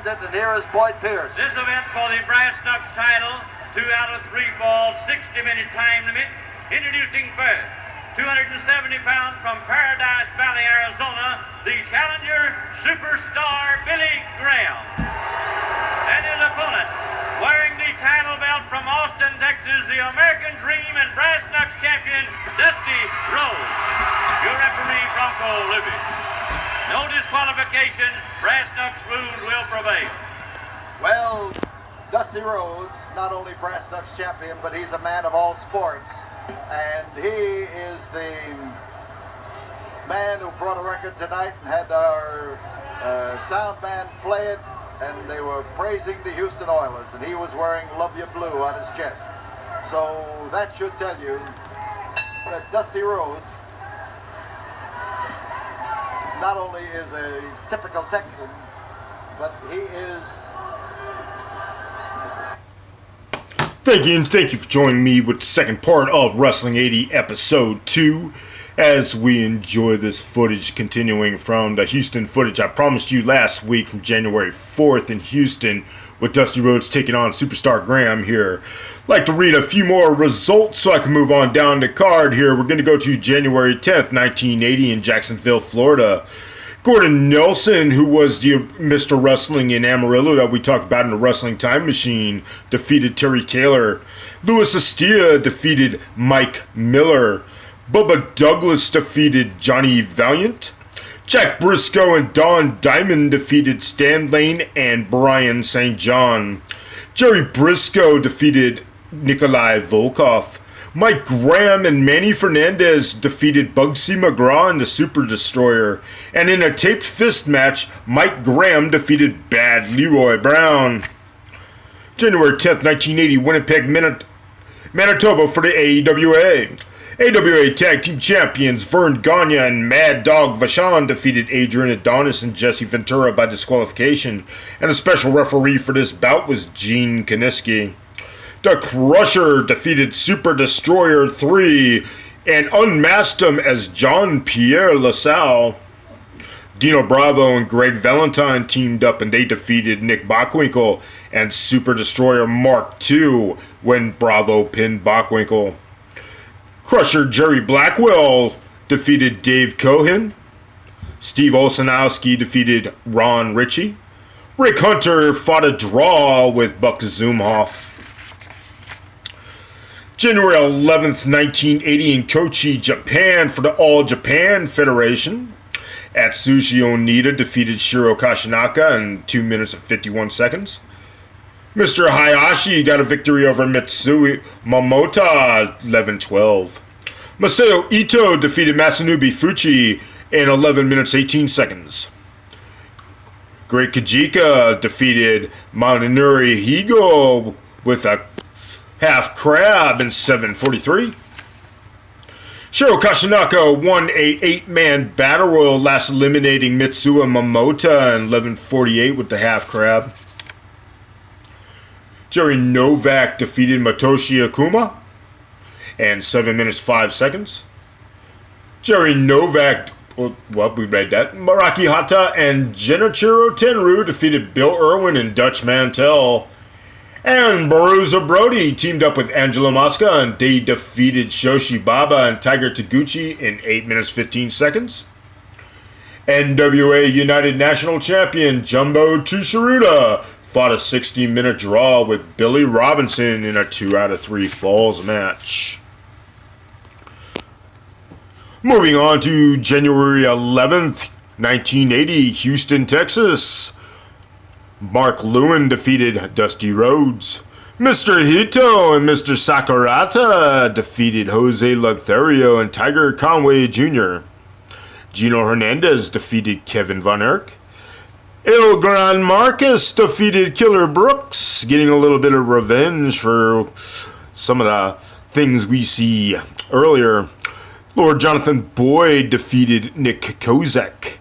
it, and here is Boyd Pierce. This event for the Brass Knucks title, 2 out of 3 falls, 60-minute time limit. Introducing first, 270 pounds from Paradise Valley, Arizona, the challenger, Superstar Billy Graham. And his opponent, wearing the title belt from Austin, Texas, the American Dream and Brass Knucks champion, Dusty Rhodes. Your referee, Bronco Libby. No disqualifications, Brass Knucks rules will prevail. Well, Dusty Rhodes, not only Brass Knucks champion, but he's a man of all sports. And he is the man who brought a record tonight and had our sound man play it, and they were praising the Houston Oilers, and he was wearing Love You Blue on his chest. So that should tell you that Dusty Rhodes not only is a typical Texan, but he is... Thank you for joining me with the second part of Wrestling 80 Episode 2 as we enjoy this footage continuing from the Houston footage I promised you last week from January 4th in Houston with Dusty Rhodes taking on Superstar Graham here. I'd like to read a few more results so I can move on down the card here. We're going to go to January 10th, 1980 in Jacksonville, Florida. Gordon Nelson, who was the Mr. Wrestling in Amarillo that we talked about in the Wrestling Time Machine, defeated Terry Taylor. Louis Astia defeated Mike Miller. Bubba Douglas defeated Johnny Valiant. Jack Briscoe and Don Diamond defeated Stan Lane and Brian St. John. Jerry Briscoe defeated Nikolai Volkov. Mike Graham and Manny Fernandez defeated Bugsy McGraw and the Super Destroyer. And in a taped fist match, Mike Graham defeated Bad Leroy Brown. January 10th, 1980, Winnipeg, Manitoba for the AWA. AWA Tag Team Champions Vern Gagne and Mad Dog Vachon defeated Adrian Adonis and Jesse Ventura by disqualification. And the special referee for this bout was Gene Kaniski. The Crusher defeated Super Destroyer 3 and unmasked him as Jean-Pierre LaSalle. Dino Bravo and Greg Valentine teamed up and they defeated Nick Bockwinkel and Super Destroyer Mark II when Bravo pinned Bockwinkel. Crusher Jerry Blackwell defeated Dave Cohen. Steve Olsenowski defeated Ron Ritchie. Rick Hunter fought a draw with Buck Zumhoff. January 11th, 1980 in Kochi, Japan for the All Japan Federation. Atsushi Onita defeated Shiro Kashinaka in 2 minutes and 51 seconds. Mr. Hayashi got a victory over Mitsui Momota 11-12. Masao Ito defeated Masanubi Fuchi in 11 minutes 18 seconds. Great Kajika defeated Manunuri Higo with a half crab in 7:43. Shiro Kashinaka won a 8-man battle royal, last eliminating Mitsuya Momota in 11:48 with the half crab. Jerry Novak defeated Matoshi Akuma in 7 minutes 5 seconds. Jerry Novak, well, we read that. Maraki Hata and Genichiro Tenryu defeated Bill Irwin and Dutch Mantell. And Baruza Brody teamed up with Angelo Mosca and they defeated Shoshi Baba and Tiger Taguchi in 8 minutes 15 seconds. NWA United National Champion Jumbo Tsuruta fought a 60-minute draw with Billy Robinson in a 2 out of 3 falls match. Moving on to January 11th, 1980, Houston, Texas. Mark Lewin defeated Dusty Rhodes. Mr. Hito and Mr. Sakurata defeated Jose Lothario and Tiger Conway Jr. Gino Hernandez defeated Kevin Von Erich. El Gran Marcus defeated Killer Brooks, getting a little bit of revenge for some of the things we see earlier. Lord Jonathan Boyd defeated Nick Kozak.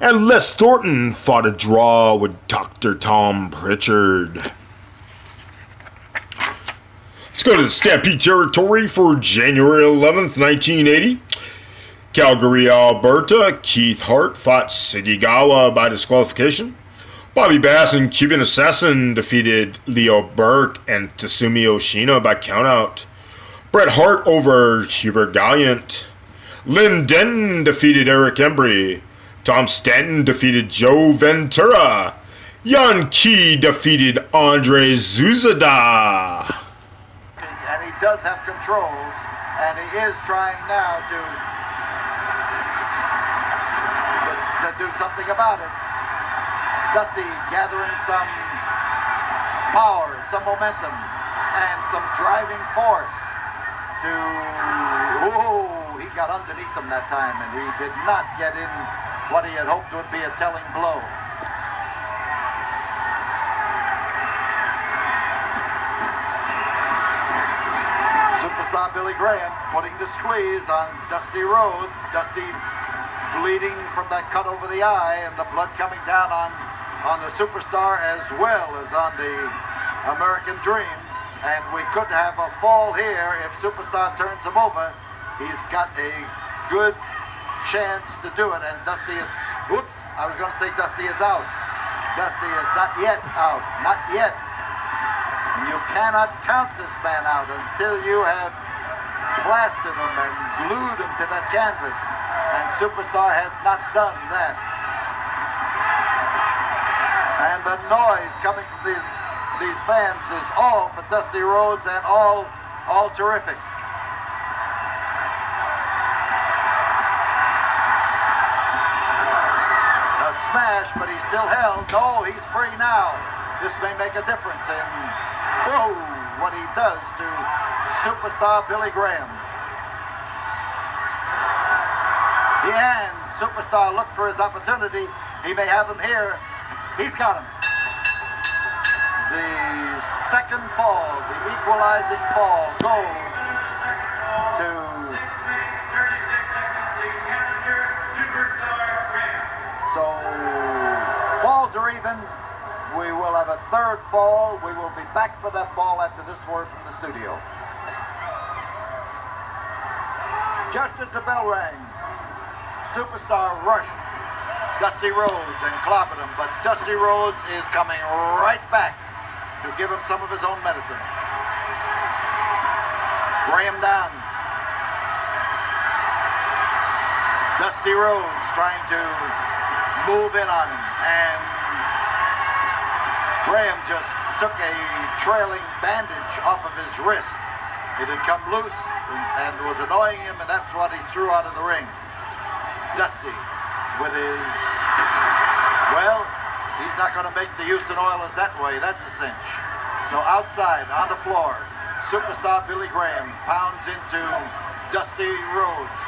And Les Thornton fought a draw with Dr. Tom Pritchard. Let's go to the Stampede territory for January 11th, 1980. Calgary, Alberta. Keith Hart fought Sigigawa by disqualification. Bobby Bass and Cuban Assassin defeated Leo Burke and Tatsumi Oshino by countout. Bret Hart over Hubert Galliant. Lynn Denton defeated Eric Embry. Tom Stanton defeated Joe Ventura. Yan Key defeated Andre Zuzada. And he does have control, and he is trying now to do something about it. Dusty gathering some power, some momentum, and some driving force he got underneath him that time, and he did not get in what he had hoped would be a telling blow. Superstar Billy Graham putting the squeeze on Dusty Rhodes. Dusty bleeding from that cut over the eye, and the blood coming down on the Superstar as well as on the American Dream. And we could have a fall here if Superstar turns him over. He's got a good chance to do it, and Dusty is, oops, I was going to say Dusty is out. Dusty is not yet out, not yet. You cannot count this man out until you have plastered him and glued him to that canvas. And Superstar has not done that. And the noise coming from these fans is all for Dusty Rhodes and all terrific. A smash, but he's still held. No, he's free now. This may make a difference in what he does to Superstar Billy Graham. And Superstar looked for his opportunity. He may have him here. He's got him. The second fall, the equalizing fall, goes to 36 seconds, the challenger, Superstar Graham. So falls are even. We will have a third fall. We will be back for that fall after this word from the studio. Just as the bell rang, Superstar rushed Dusty Rhodes and clobbered him, but Dusty Rhodes is coming right back to give him some of his own medicine. Graham down. Dusty Rhodes trying to move in on him, and Graham just took a trailing bandage off of his wrist. It had come loose and was annoying him, and that's what he threw out of the ring. Dusty with his, well, he's not going to make the Houston Oilers that way. That's a cinch. So outside, on the floor, Superstar Billy Graham pounds into Dusty Rhodes.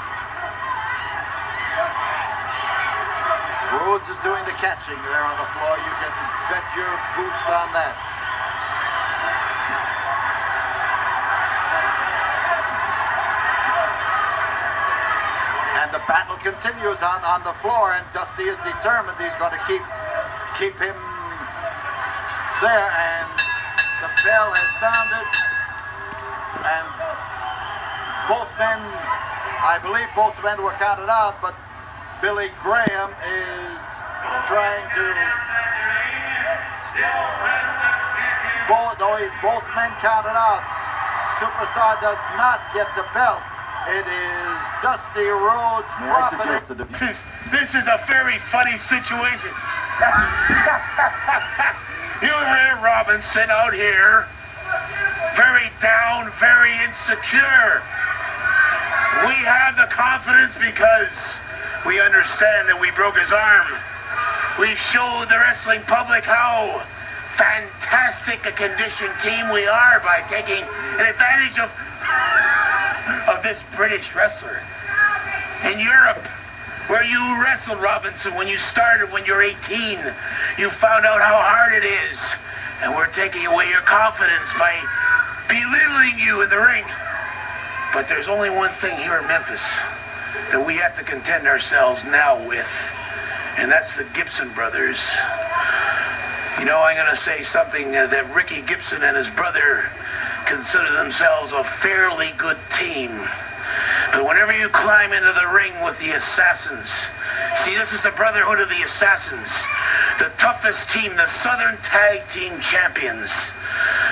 Rhodes is doing the catching there on the floor. You can bet your boots on that. And the battle continues on the floor, and Dusty is determined he's going to keep him there. And the bell has sounded, and both men, I believe both men were counted out, but Billy Graham is trying to. Both men counted out. Superstar does not get the belt. It is Dusty Rhodes' property. This is a very funny situation. You hear Robinson out here, very down, very insecure. We have the confidence because we understand that we broke his arm. We showed the wrestling public how fantastic a conditioned team we are by taking an advantage of this British wrestler. In Europe, where you wrestled, Robinson, when you started when you're 18, you found out how hard it is. And we're taking away your confidence by belittling you in the ring. But there's only one thing here in Memphis that we have to contend ourselves now with, and that's the Gibson brothers. You know, I'm going to say something that Ricky Gibson and his brother consider themselves a fairly good team. But whenever you climb into the ring with the Assassins, see, this is the Brotherhood of the Assassins. the toughest team, the Southern Tag Team Champions.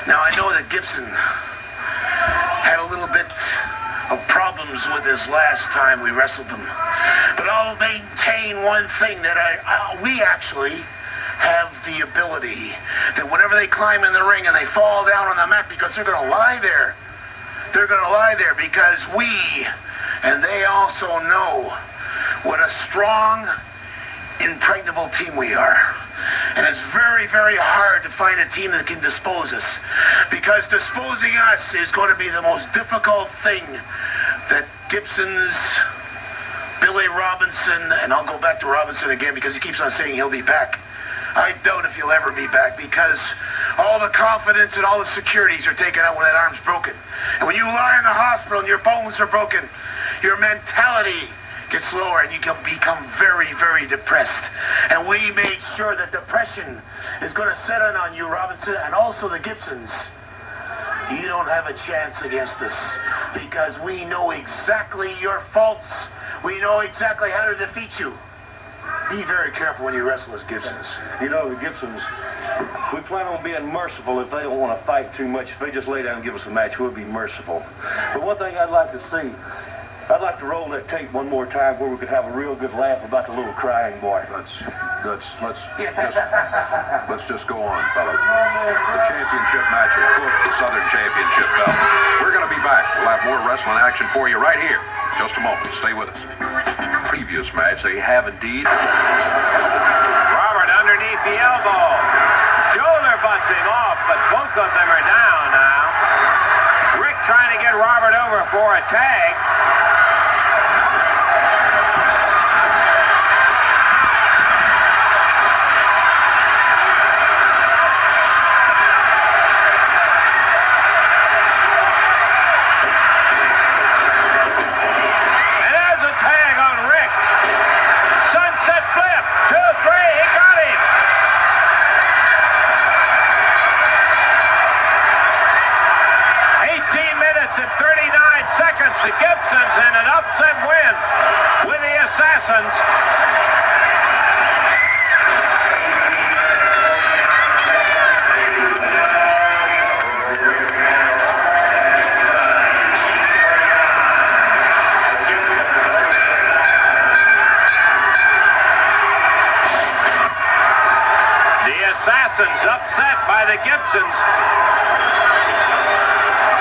Now, I know that Gibson had a little bit of problems with his last time we wrestled them. But I'll maintain one thing, that we actually have the ability that whenever they climb in the ring and they fall down on the mat, because they're going to lie there. They're going to lie there because we, and they also know what a strong, impregnable team we are. And it's very, very hard to find a team that can dispose us, because disposing us is going to be the most difficult thing that Gibson's, Billy Robinson, and I'll go back to Robinson again because he keeps on saying he'll be back. I doubt if he'll ever be back, because all the confidence and all the securities are taken out when that arm's broken. And when you lie in the hospital and your bones are broken, your mentality gets lower and you can become very, very depressed. And we made sure that depression is going to set in on you, Robinson, and also the Gibsons. You don't have a chance against us because we know exactly your faults. We know exactly how to defeat you. Be very careful when you wrestle as Gibsons. You know, the Gibsons, we plan on being merciful if they don't want to fight too much. If they just lay down and give us a match, we'll be merciful. But one thing I'd like to see, I'd like to roll that tape one more time where we could have a real good laugh about the little crying boy. Let's just go on, fellas. The championship match will put the Southern Championship belt. We're going to be back. We'll have more wrestling action for you right here. Just a moment. Stay with us. Previous match, they have indeed. Robert underneath the elbow. Shoulder butting off, but both of them are down now. Rick trying to get Robert over for a tag. The Gibsons in an upset win with the Assassins. The Assassins upset by the Gibsons.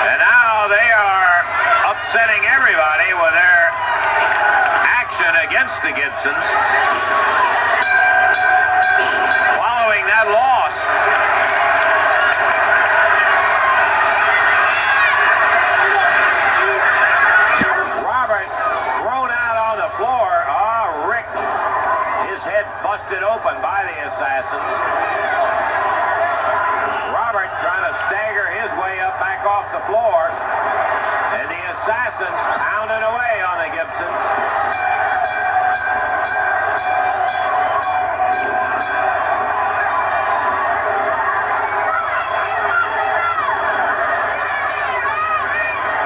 And now they are upsetting everybody with their action against the Gibsons. Following that loss. Robert thrown out on the floor. Oh, Rick, his head busted open by the Assassins. Robert trying to stagger his way up back off the floor. And the Assassins pounding away on the Gibsons.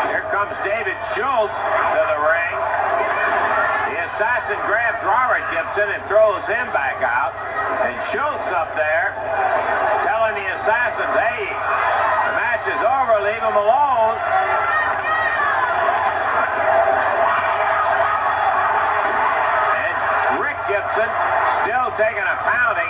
Here comes David Schultz to the ring. The Assassin grabs Robert Gibson and throws him back out. And Schultz up there telling the Assassins, hey, the match is over, leave him alone. Gibson still taking a pounding.